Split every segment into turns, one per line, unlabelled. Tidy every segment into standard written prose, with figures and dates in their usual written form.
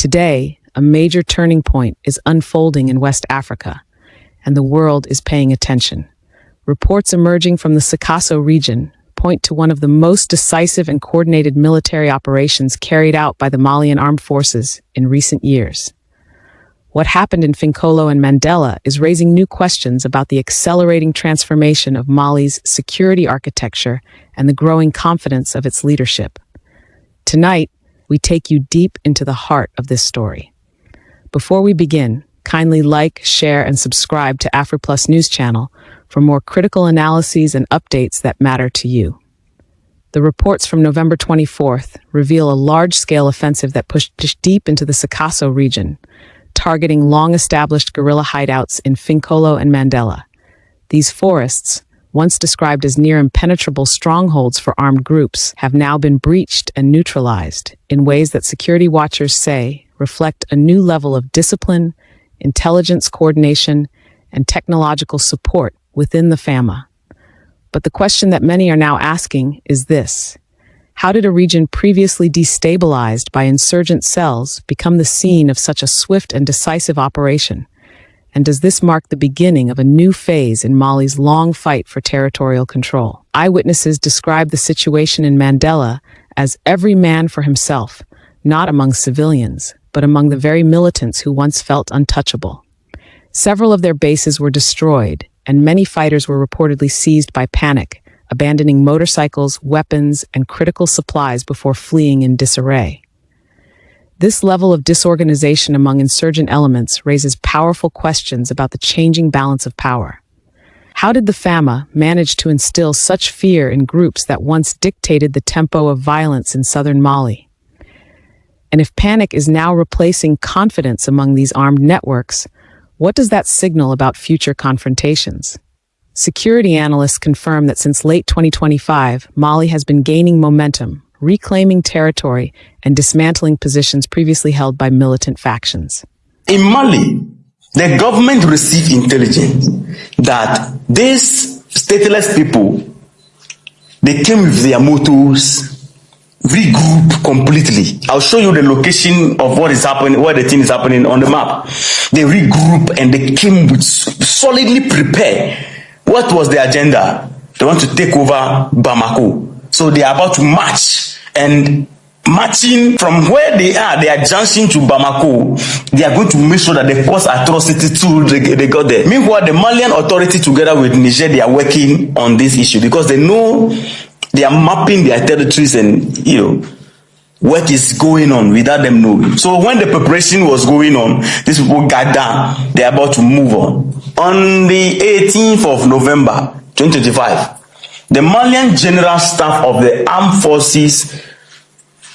Today, a major turning point is unfolding in West Africa, and the world is paying attention. Reports emerging from the Sikasso region point to one of the most decisive and coordinated military operations carried out by the Malian Armed Forces in recent years. What happened in Finkolo and Mandela is raising new questions about the accelerating transformation of Mali's security architecture and the growing confidence of its leadership. Tonight, we take you deep into the heart of this story. Before we begin, kindly like, share, and subscribe to AfriPlus News Channel for more critical analyses and updates that matter to you. The reports from November 24th reveal a large-scale offensive that pushed deep into the Sikasso region, targeting long-established guerrilla hideouts in Finkolo and Mandela. These forests, once described as near impenetrable strongholds for armed groups, have now been breached and neutralized in ways that security watchers say reflect a new level of discipline, intelligence coordination, and technological support within the FAMa. But the question that many are now asking is this: how did a region previously destabilized by insurgent cells become the scene of such a swift and decisive operation? And does this mark the beginning of a new phase in Mali's long fight for territorial control? Eyewitnesses describe the situation in Mandela as every man for himself, not among civilians, but among the very militants who once felt untouchable. Several of their bases were destroyed, and many fighters were reportedly seized by panic, abandoning motorcycles, weapons, and critical supplies before fleeing in disarray. This level of disorganization among insurgent elements raises powerful questions about the changing balance of power. How did the FAMa manage to instill such fear in groups that once dictated the tempo of violence in southern Mali? And if panic is now replacing confidence among these armed networks, what does that signal about future confrontations? Security analysts confirm that since late 2025, Mali has been gaining momentum, reclaiming territory, and dismantling positions previously held by militant factions.
In Mali, the government received intelligence that these stateless people, they came with their motors, regroup completely. I'll show you the location of what is happening, where the thing is happening on the map. They regroup and they came with solidly prepared. What was the agenda? They want to take over Bamako. So they are about to march, and marching from where they are junction to Bamako. They are going to make sure that they cause atrocity till they got there. Meanwhile, the Malian authority together with Niger, they are working on this issue because they know they are mapping their territories and, what is going on without them knowing. So when the preparation was going on, these people got down. They are about to move on. On the 18th of November, 2025, the Malian General Staff of the Armed Forces,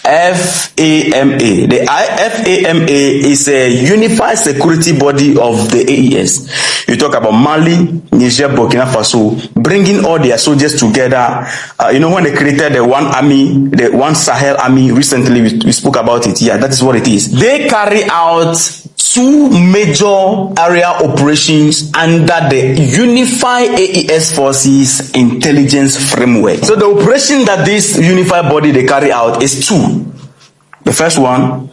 FAMA. The FAMA is a unified security body of the AES. You talk about Mali, Niger, Burkina Faso, bringing all their soldiers together. When they created the one army, the one Sahel army, recently we spoke about it. Yeah, that is what it is. They carry out two major area operations under the unified AES forces intelligence framework. So the operation that this unified body they carry out is two. The first one,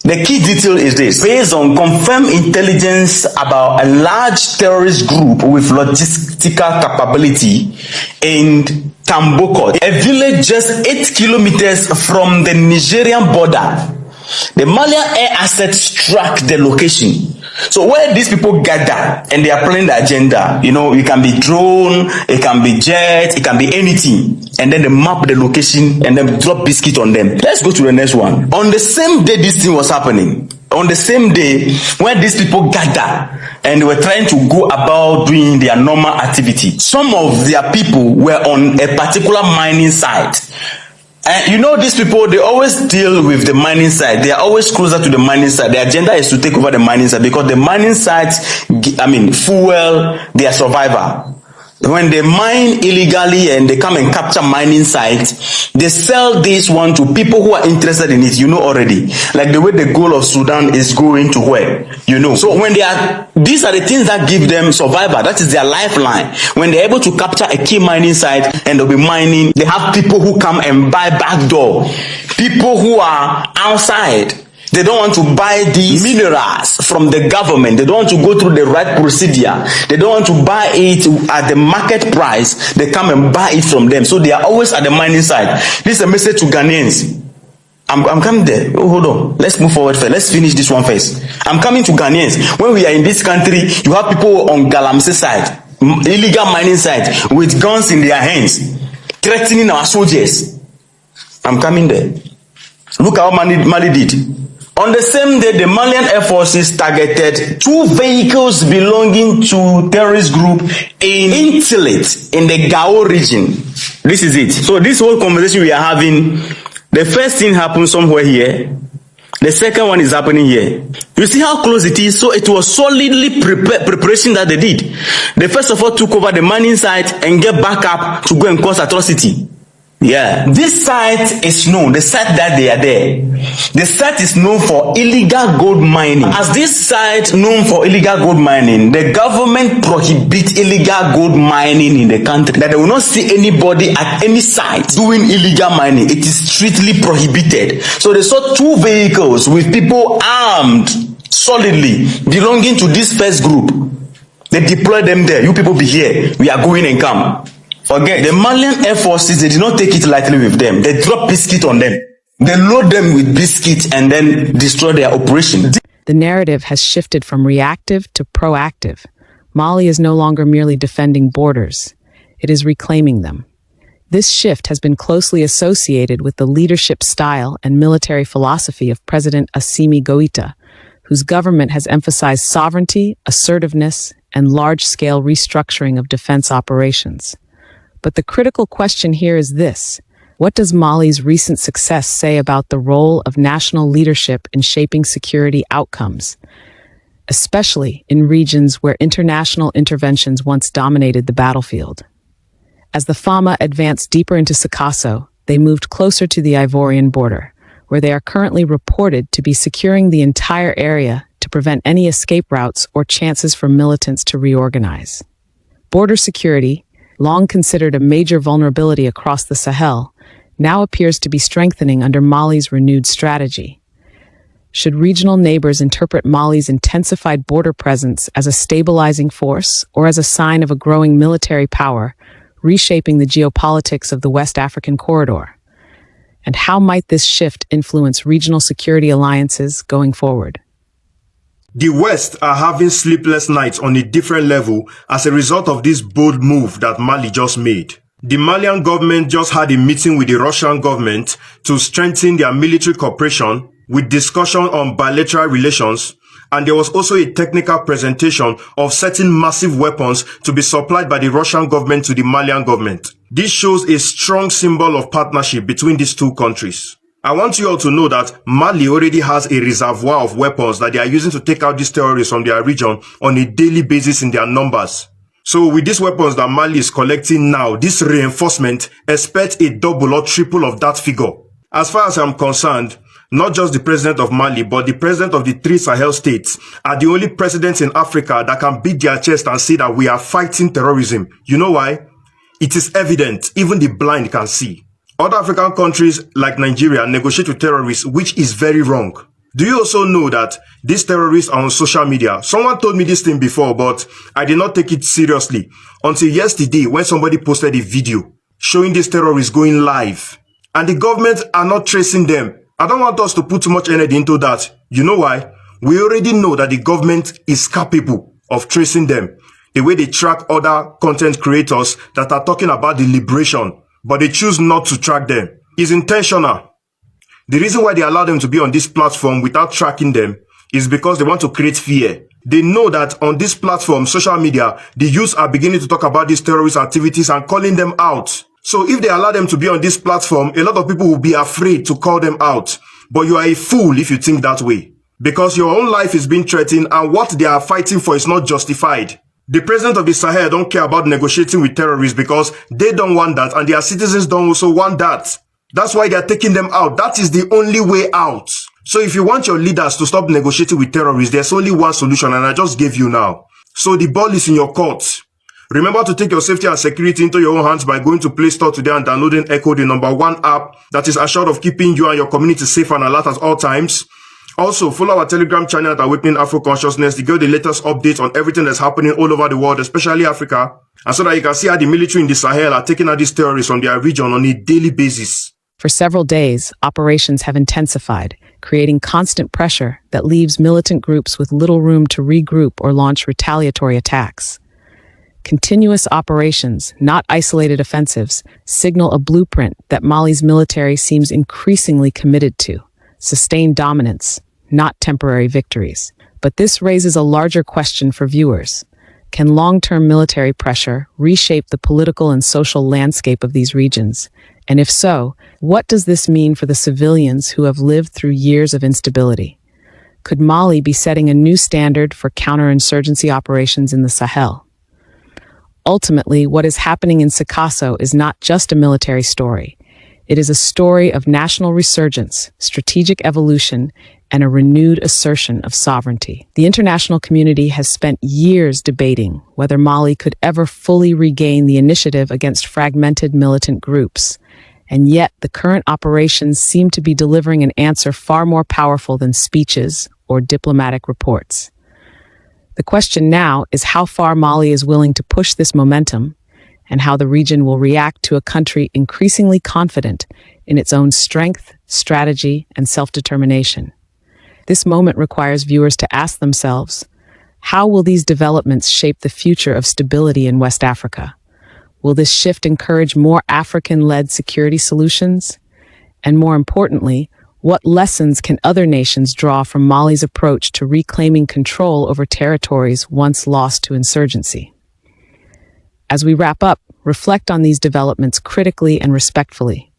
the key detail is this: based on confirmed intelligence about a large terrorist group with logistical capability in Tamboko, a village just 8 kilometers from the Nigerian border, the Malian air assets struck the location. So where these people gather and they are planning the agenda, it can be drone, it can be jet, it can be anything. And then they map the location and then drop biscuit on them. Let's go to the next one. On the same day this thing was happening, on the same day when these people gather and they were trying to go about doing their normal activity, some of their people were on a particular mining site. And these people, they always deal with the mining site. They are always closer to the mining site. The agenda is to take over the mining site because the mining sites, fuel their survivor. When they mine illegally and they come and capture mining sites, they sell this one to people who are interested in it, already. Like the way the goal of Sudan is going to where, So when these are the things that give them survival. That is their lifeline. When they're able to capture a key mining site and they'll be mining, they have people who come and buy backdoor. People who are outside. They don't want to buy these minerals from the government. They don't want to go through the right procedure. They don't want to buy it at the market price. They come and buy it from them. So they are always at the mining side. This is a message to Ghanaians. I'm coming there. Oh, hold on. Let's move forward first. Let's finish this one first. I'm coming to Ghanaians. When we are in this country, you have people on Galamsey side, illegal mining side, with guns in their hands, threatening our soldiers. I'm coming there. Look how Mali did. On the same day, the Malian Air Forces targeted 2 vehicles belonging to terrorist group in Intilit in the Gao region. This is it. So this whole conversation we are having, the first thing happened somewhere here. The second one is happening here. You see how close it is? So it was solidly preparation that they did. They first of all took over the mining site and get back up to go and cause atrocity. Yeah, this site is known, the site that they are there. The site is known for illegal gold mining. As this site known for illegal gold mining, the government prohibits illegal gold mining in the country. That they will not see anybody at any site doing illegal mining. It is strictly prohibited. So they saw 2 vehicles with people armed solidly belonging to this first group. They deployed them there. You people be here. We are going and come. Forget, the Malian Air Forces, they did not take it lightly with them. They drop biscuit on them. They load them with biscuit and then destroy their operation.
The narrative has shifted from reactive to proactive. Mali is no longer merely defending borders. It is reclaiming them. This shift has been closely associated with the leadership style and military philosophy of President Assimi Goïta, whose government has emphasized sovereignty, assertiveness, and large-scale restructuring of defense operations. But the critical question here is this: what does Mali's recent success say about the role of national leadership in shaping security outcomes, especially in regions where international interventions once dominated the battlefield? As the FAMa advanced deeper into Sikasso, they moved closer to the Ivorian border, where they are currently reported to be securing the entire area to prevent any escape routes or chances for militants to reorganize. Border security, long considered a major vulnerability across the Sahel, now appears to be strengthening under Mali's renewed strategy. Should regional neighbors interpret Mali's intensified border presence as a stabilizing force or as a sign of a growing military power, reshaping the geopolitics of the West African corridor? And how might this shift influence regional security alliances going forward?
The West are having sleepless nights on a different level as a result of this bold move that Mali just made. The Malian government just had a meeting with the Russian government to strengthen their military cooperation with discussion on bilateral relations, and there was also a technical presentation of certain massive weapons to be supplied by the Russian government to the Malian government. This shows a strong symbol of partnership between these two countries. I want you all to know that Mali already has a reservoir of weapons that they are using to take out these terrorists from their region on a daily basis in their numbers. So with these weapons that Mali is collecting now, this reinforcement, expect a double or triple of that figure. As far as I'm concerned, not just the president of Mali, but the president of the 3 Sahel states are the only presidents in Africa that can beat their chest and say that we are fighting terrorism. You know why? It is evident, even the blind can see. Other African countries like Nigeria negotiate with terrorists, which is very wrong. Do you also know that these terrorists are on social media? Someone told me this thing before, but I did not take it seriously until yesterday when somebody posted a video showing these terrorists going live. And the government are not tracing them. I don't want us to put too much energy into that. You know why? We already know that the government is capable of tracing them. The way they track other content creators that are talking about the liberation, but they choose not to track them, is intentional. The reason why they allow them to be on this platform without tracking them is because they want to create fear. They know that on this platform, social media, the youths are beginning to talk about these terrorist activities and calling them out. So if they allow them to be on this platform, a lot of people will be afraid to call them out. But you are a fool if you think that way, because your own life is being threatened and what they are fighting for is not justified. The president of the Sahel don't care about negotiating with terrorists because they don't want that, and their citizens don't also want that. That's why they are taking them out. That is the only way out. So if you want your leaders to stop negotiating with terrorists, there's only one solution, and I just gave you now. So the ball is in your court. Remember to take your safety and security into your own hands by going to Play Store today and downloading Echo, the #1 app that is assured of keeping you and your community safe and alert at all times. Also, follow our Telegram channel at Awakening Afro Consciousness to get the latest updates on everything that's happening all over the world, especially Africa, and so that you can see how the military in the Sahel are taking out these terrorists from their region on a daily basis.
For several days, operations have intensified, creating constant pressure that leaves militant groups with little room to regroup or launch retaliatory attacks. Continuous operations, not isolated offensives, signal a blueprint that Mali's military seems increasingly committed to: sustained dominance, not temporary victories. But this raises a larger question for viewers. Can long-term military pressure reshape the political and social landscape of these regions? And if so, what does this mean for the civilians who have lived through years of instability? Could Mali be setting a new standard for counterinsurgency operations in the Sahel? Ultimately, what is happening in Sikasso is not just a military story. It is a story of national resurgence, strategic evolution, and a renewed assertion of sovereignty. The international community has spent years debating whether Mali could ever fully regain the initiative against fragmented militant groups. And yet, the current operations seem to be delivering an answer far more powerful than speeches or diplomatic reports. The question now is how far Mali is willing to push this momentum, and how the region will react to a country increasingly confident in its own strength, strategy, and self-determination. This moment requires viewers to ask themselves, how will these developments shape the future of stability in West Africa? Will this shift encourage more African-led security solutions? And more importantly, what lessons can other nations draw from Mali's approach to reclaiming control over territories once lost to insurgency? As we wrap up, reflect on these developments critically and respectfully.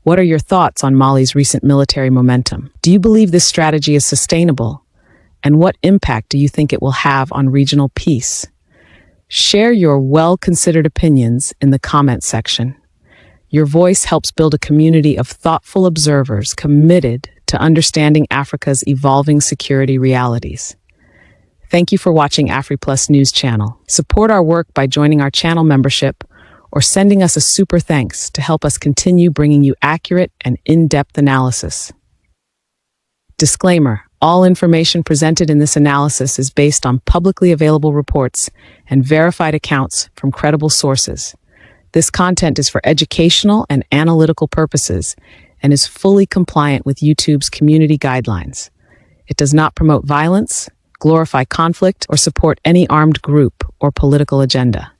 What are your thoughts on Mali's recent military momentum? Do you believe this strategy is sustainable? And what impact do you think it will have on regional peace? Share your well-considered opinions in the comment section. Your voice helps build a community of thoughtful observers committed to understanding Africa's evolving security realities. Thank you for watching AfriPlus News Channel. Support our work by joining our channel membership or sending us a super thanks to help us continue bringing you accurate and in-depth analysis. Disclaimer: all information presented in this analysis is based on publicly available reports and verified accounts from credible sources. This content is for educational and analytical purposes and is fully compliant with YouTube's community guidelines. It does not promote violence, glorify conflict, or support any armed group or political agenda.